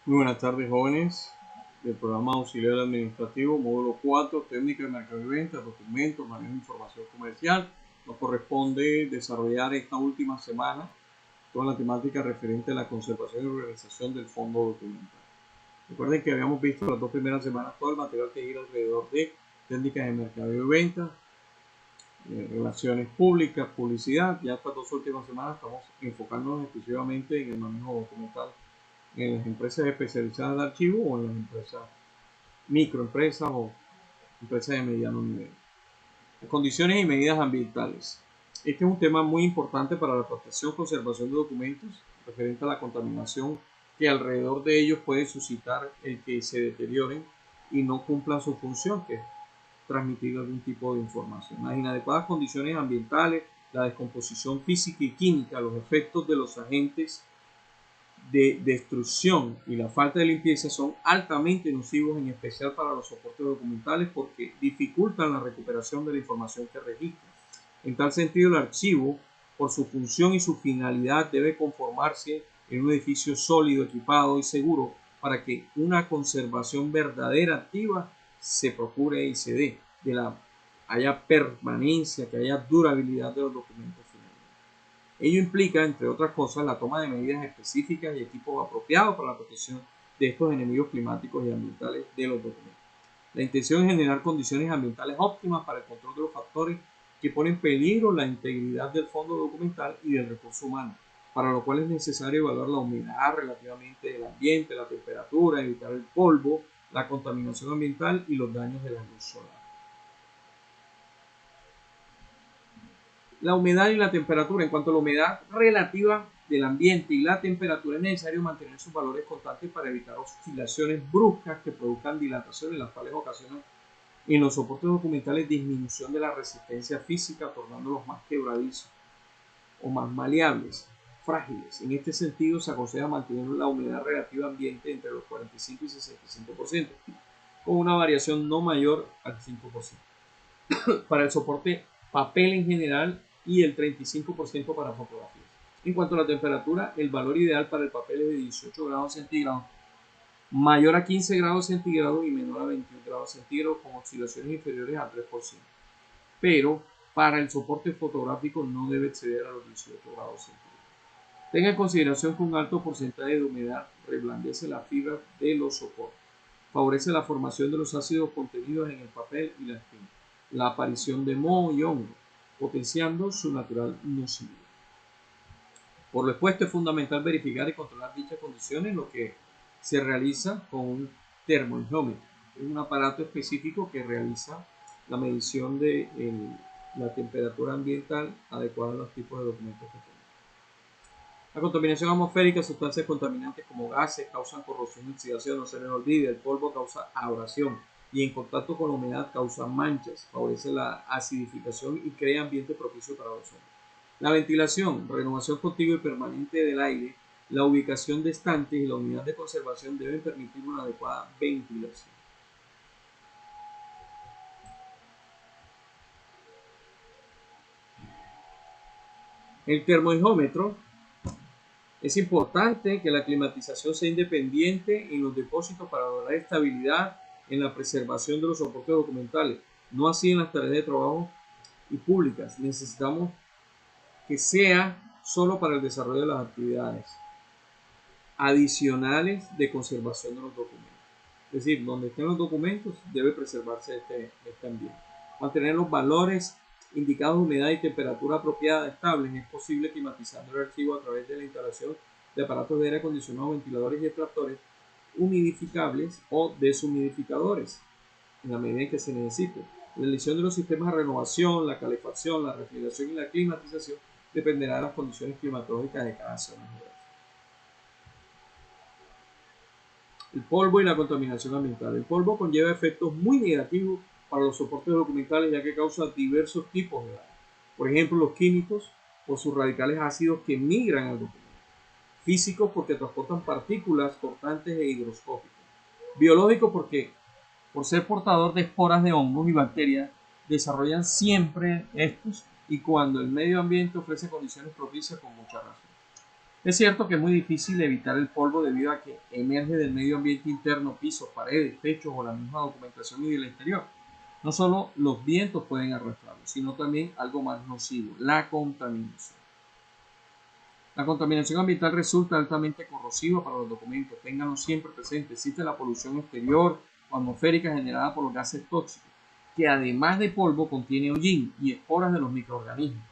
Muy buenas tardes, jóvenes del programa auxiliar administrativo, módulo 4, técnica de mercado y venta, documentos, manejo de información comercial. Nos corresponde desarrollar esta última semana toda la temática referente a la conservación y organización del fondo documental. Recuerden que habíamos visto las dos primeras semanas todo el material que gira alrededor de técnicas de mercado y venta, relaciones públicas, publicidad. Ya estas dos últimas semanas estamos enfocándonos exclusivamente en el manejo documental en las empresas especializadas de archivo o en las empresas microempresas o empresas de mediano nivel. Las condiciones y medidas ambientales. Este es un tema muy importante para la protección y conservación de documentos referente a la contaminación que alrededor de ellos puede suscitar el que se deterioren y no cumplan su función, que es transmitir algún tipo de información. Las inadecuadas condiciones ambientales, la descomposición física y química, los efectos de los agentes de destrucción y la falta de limpieza son altamente nocivos, en especial para los soportes documentales, porque dificultan la recuperación de la información que registra. En tal sentido, el archivo, por su función y su finalidad, debe conformarse en un edificio sólido, equipado y seguro para que una conservación verdadera, activa, se procure y se dé, haya permanencia, que haya durabilidad de los documentos finales. Ello implica, entre otras cosas, la toma de medidas específicas y equipos apropiados para la protección de estos enemigos climáticos y ambientales de los documentos. La intención es generar condiciones ambientales óptimas para el control de los factores que ponen en peligro la integridad del fondo documental y del recurso humano, para lo cual es necesario evaluar la humedad relativamente del ambiente, la temperatura, evitar el polvo, la contaminación ambiental y los daños de la luz solar. La humedad y la temperatura. En cuanto a la humedad relativa del ambiente y la temperatura, es necesario mantener sus valores constantes para evitar oscilaciones bruscas que produzcan dilataciones, las cuales ocasionan en los soportes documentales disminución de la resistencia física, tornándolos más quebradizos o más maleables, frágiles. En este sentido, se aconseja mantener la humedad relativa ambiente entre los 45 y 65%, con una variación no mayor al 5%. Para el soporte papel en general y el 35% para fotografías. En cuanto a la temperatura, el valor ideal para el papel es de 18 grados centígrados, mayor a 15 grados centígrados y menor a 21 grados centígrados, con oscilaciones inferiores al 3%. Pero para el soporte fotográfico no debe exceder a los 18 grados centígrados. Tenga en consideración que un alto porcentaje de humedad reblandece la fibra de los soportes, favorece la formación de los ácidos contenidos en el papel y la espina, la aparición de moho y hongo, potenciando su natural nocividad. Por lo expuesto, es fundamental verificar y controlar dichas condiciones, lo que se realiza con un termohiómetro. Es un aparato específico que realiza la medición de la temperatura ambiental adecuada a los tipos de documentos que tenemos. La contaminación atmosférica, sustancias contaminantes como gases causan corrosión y oxidación, no se les olvide, el polvo causa abrasión y en contacto con la humedad causa manchas, favorece la acidificación y crea ambiente propicio para los hombres. La ventilación, renovación continua y permanente del aire, la ubicación de estantes y la unidad de conservación deben permitir una adecuada ventilación. El termohiómetro. Es importante que la climatización sea independiente en los depósitos para lograr estabilidad en la preservación de los soportes documentales, no así en las tareas de trabajo y públicas. Necesitamos que sea solo para el desarrollo de las actividades adicionales de conservación de los documentos. Es decir, donde estén los documentos debe preservarse este ambiente. Mantener los valores indicados de humedad y temperatura apropiada estables. Es posible climatizando el archivo a través de la instalación de aparatos de aire acondicionado, ventiladores y extractores humidificables o deshumidificadores en la medida en que se necesite. La elección de los sistemas de renovación, la calefacción, la refrigeración y la climatización dependerá de las condiciones climatológicas de cada zona geográfica. El polvo y la contaminación ambiental. El polvo conlleva efectos muy negativos para los soportes documentales, ya que causa diversos tipos de daño. Por ejemplo, los químicos por sus radicales ácidos que migran al documento. Físicos porque transportan partículas cortantes e higroscópicas. Biológicos porque, por ser portador de esporas de hongos y bacterias, desarrollan siempre estos y cuando el medio ambiente ofrece condiciones propicias con mucha razón. Es cierto que es muy difícil evitar el polvo debido a que emerge del medio ambiente interno, pisos, paredes, techos o la misma documentación y del exterior. No solo los vientos pueden arrastrarlo, sino también algo más nocivo, la contaminación. La contaminación ambiental resulta altamente corrosiva para los documentos. Ténganlo siempre presente. Existe la polución exterior o atmosférica generada por los gases tóxicos, que además de polvo contiene hollín y esporas de los microorganismos.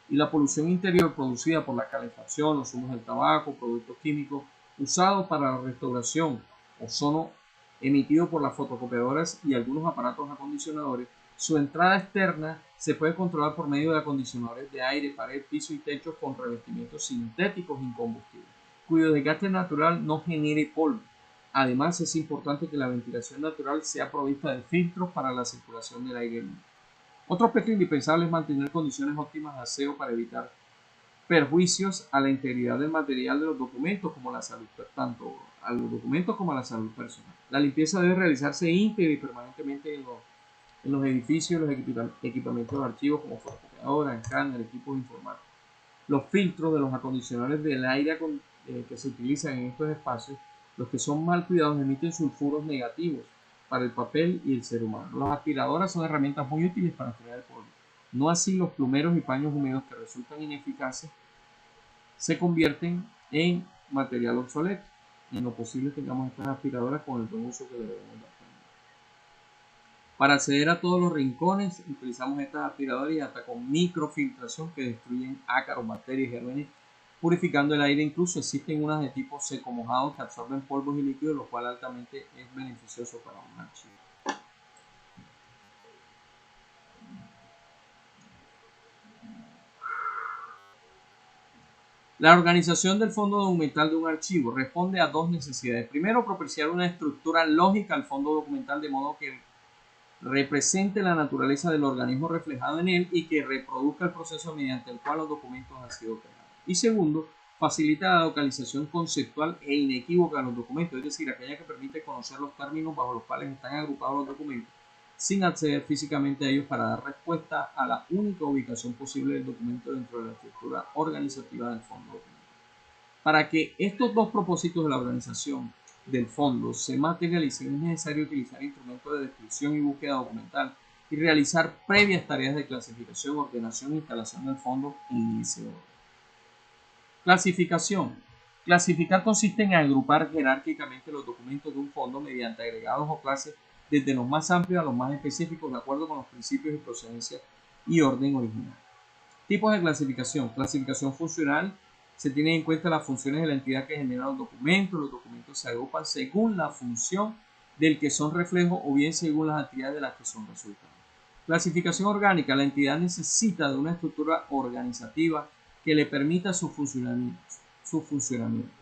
Y la polución interior producida por la calefacción, los humos del tabaco, productos químicos usados para la restauración, ozono emitido por las fotocopiadoras y algunos aparatos acondicionadores. Su entrada externa se puede controlar por medio de acondicionadores de aire, pared, piso y techo con revestimientos sintéticos incombustibles, cuyo desgaste natural no genere polvo. Además, es importante que la ventilación natural sea provista de filtros para la circulación del aire limpio. Otro aspecto indispensable es mantener condiciones óptimas de aseo para evitar perjuicios a la integridad del material de los documentos, como la salud, tanto a los documentos como a la salud personal. La limpieza debe realizarse íntegra y permanentemente en los edificios, los equipamientos de archivos como fotocopiadoras, escáner, equipos informáticos. Los filtros de los acondicionadores del aire que se utilizan en estos espacios, los que son mal cuidados, emiten sulfuros negativos para el papel y el ser humano. Las aspiradoras son herramientas muy útiles para extraer el polvo. No así los plumeros y paños húmedos, que resultan ineficaces, se convierten en material obsoleto. En lo posible tengamos estas aspiradoras con el buen uso que le debemos dar. Para acceder a todos los rincones utilizamos estas aspiradoras y hasta con microfiltración que destruyen ácaros, bacterias y gérmenes, purificando el aire. Incluso existen unas de tipo seco mojado que absorben polvos y líquidos, lo cual altamente es beneficioso para un archivo. La organización del fondo documental de un archivo responde a dos necesidades. Primero, propiciar una estructura lógica al fondo documental de modo que represente la naturaleza del organismo reflejado en él y que reproduzca el proceso mediante el cual los documentos han sido creados. Y segundo, facilita la localización conceptual e inequívoca de los documentos, es decir, aquella que permite conocer los términos bajo los cuales están agrupados los documentos sin acceder físicamente a ellos, para dar respuesta a la única ubicación posible del documento dentro de la estructura organizativa del fondo documental. Para que estos dos propósitos de la organización del fondo se materialicen, es necesario utilizar instrumentos de descripción y búsqueda documental y realizar previas tareas de clasificación, ordenación e instalación del fondo en ese orden. Clasificación. Clasificar consiste en agrupar jerárquicamente los documentos de un fondo mediante agregados o clases desde los más amplios a los más específicos, de acuerdo con los principios de procedencia y orden original. Tipos de clasificación. Clasificación funcional. Se tienen en cuenta las funciones de la entidad que genera los documentos. Los documentos se agrupan según la función del que son reflejo o bien según las actividades de las que son resultado. Clasificación orgánica. La entidad necesita de una estructura organizativa que le permita su funcionamiento.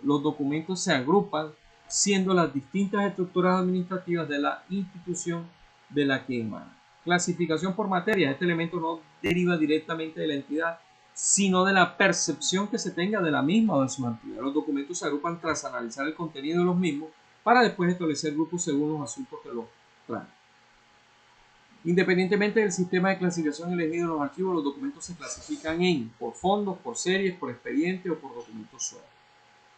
Los documentos se agrupan siendo las distintas estructuras administrativas de la institución de la que emana. Clasificación por materia. Este elemento no deriva directamente de la entidad, sino de la percepción que se tenga de la misma o de su actividad. Los documentos se agrupan tras analizar el contenido de los mismos para después establecer grupos según los asuntos que los traen. Independientemente del sistema de clasificación elegido en los archivos, los documentos se clasifican por fondos, por series, por expedientes o por documentos sueltos.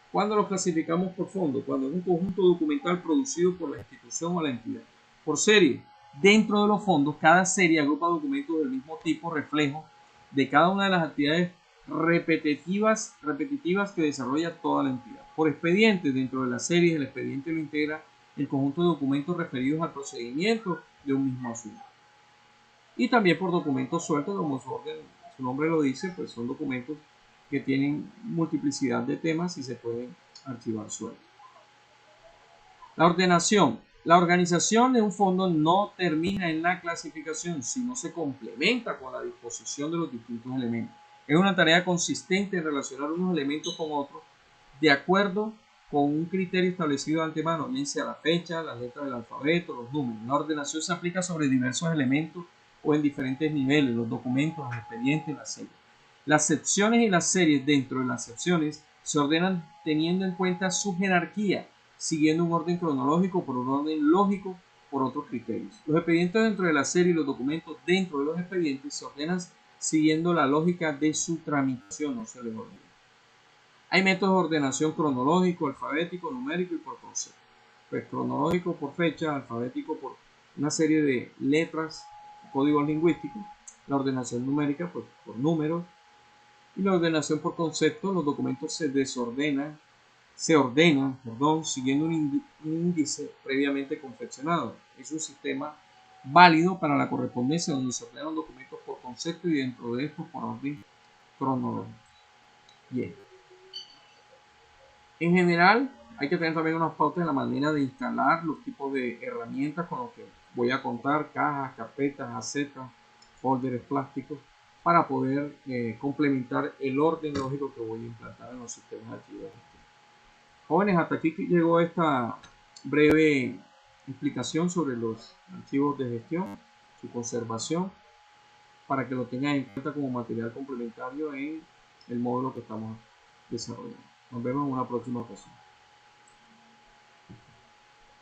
¿Cuándo los clasificamos por fondo? Cuando es un conjunto documental producido por la institución o la entidad. Por serie. Dentro de los fondos, cada serie agrupa documentos del mismo tipo, reflejo de cada una de las actividades repetitivas que desarrolla toda la entidad. Por expediente. Dentro de la serie, el expediente lo integra el conjunto de documentos referidos al procedimiento de un mismo asunto. Y también por documentos sueltos, como su nombre lo dice, pues son documentos que tienen multiplicidad de temas y se pueden archivar sueltos. La ordenación. La organización de un fondo no termina en la clasificación, sino se complementa con la disposición de los distintos elementos. Es una tarea consistente en relacionar unos elementos con otros de acuerdo con un criterio establecido de antemano, bien sea la fecha, las letras del alfabeto, los números. La ordenación se aplica sobre diversos elementos o en diferentes niveles, los documentos, los expedientes, las series. Las secciones y las series dentro de las secciones se ordenan teniendo en cuenta su jerarquía, siguiendo un orden cronológico, por un orden lógico, por otros criterios. Los expedientes dentro de la serie y los documentos dentro de los expedientes se ordenan siguiendo la lógica de su tramitación, no se les olvida. Hay métodos de ordenación cronológico, alfabético, numérico y por concepto. Pues cronológico por fecha, alfabético por una serie de letras, códigos lingüísticos, la ordenación numérica pues, por números y la ordenación por concepto. Los documentos se ordenan, siguiendo un índice previamente confeccionado. Es un sistema válido para la correspondencia donde se ordenan documentos por concepto y dentro de estos por orden cronológico. Bien. En general, hay que tener también unas pautas en la manera de instalar los tipos de herramientas con los que voy a contar, cajas, carpetas, acetas, folders plásticos, para poder complementar el orden lógico que voy a implantar en los sistemas de archivos de gestión. Jóvenes, hasta aquí llegó esta breve explicación sobre los archivos de gestión, su conservación, para que lo tengan en cuenta como material complementario en el módulo que estamos desarrollando. Nos vemos en una próxima ocasión.